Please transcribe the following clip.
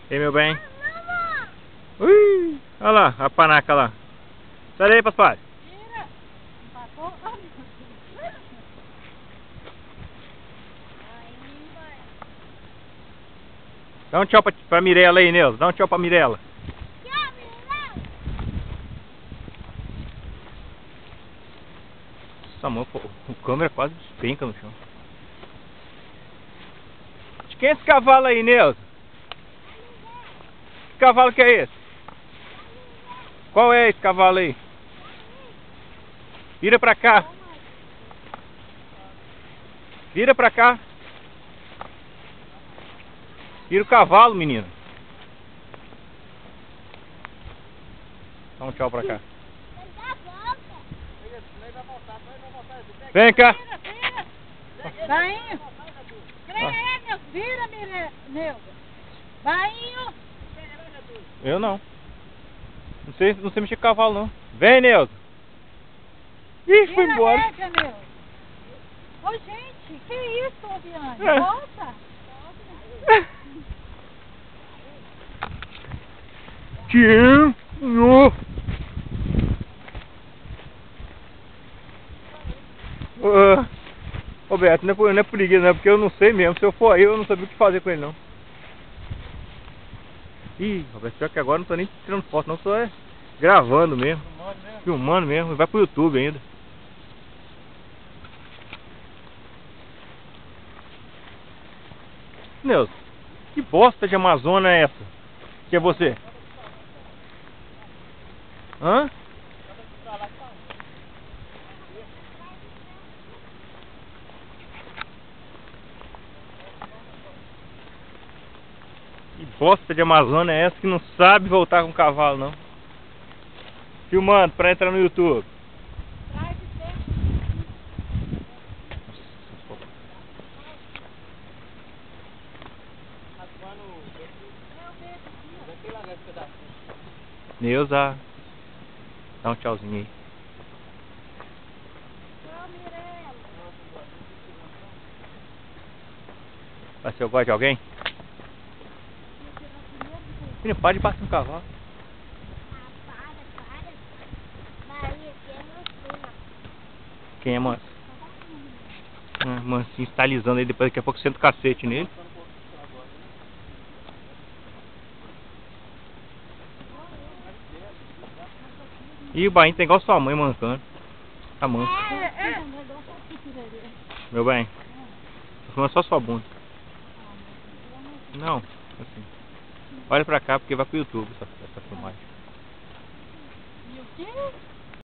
E aí, meu bem? Ui, olha lá, a panaca lá. Sai daí, papai. Tira! Empatou? Dá um tchau pra Mirella aí, Neuza. Dá um tchau pra Mirella. Tchau, Mirella! Nossa, mano, o câmera quase despenca no chão. De quem é esse cavalo aí, Neuza? Que cavalo que é esse? Qual é esse cavalo aí? Vira pra cá. Vira pra cá. Vira o cavalo, menino. Dá um tchau pra cá. Vem cá. Bainho! Vira, Neuza! Bainho! Eu não. Não sei mexer com cavalo, não. Vem, Neuza. Ih, foi embora. Vira, Neuza! Ô, gente, que isso, Obiane? É. Volta! Tio. Ô Beto, não é preguiça, não, porque eu não sei mesmo. Se eu for aí, eu não sabia o que fazer com ele, não. Ih, Roberto, pior que agora eu não tô nem tirando foto, não, só gravando mesmo. Filmando mesmo, vai pro YouTube ainda. Neuza, que bosta de Amazônia é essa? Que é você? Hã? Que bosta de Amazônia é essa que não sabe voltar com o cavalo, não? Filmando pra entrar no YouTube. Neuza, dá um tchauzinho aí. Tchau, Mirella! Vai ser eu gosto de alguém? Filho, para de bater no cavalo. Maria, aqui é Mancina. Quem é manso? Mansinho está alisando aí, depois daqui a pouco senta o cacete nele. E o bainho tá igual sua mãe mancando. Tá manso. Meu bem, tô falando só sua bunda. Não, assim. Olha pra cá porque vai pro YouTube essa filmagem. E o quê?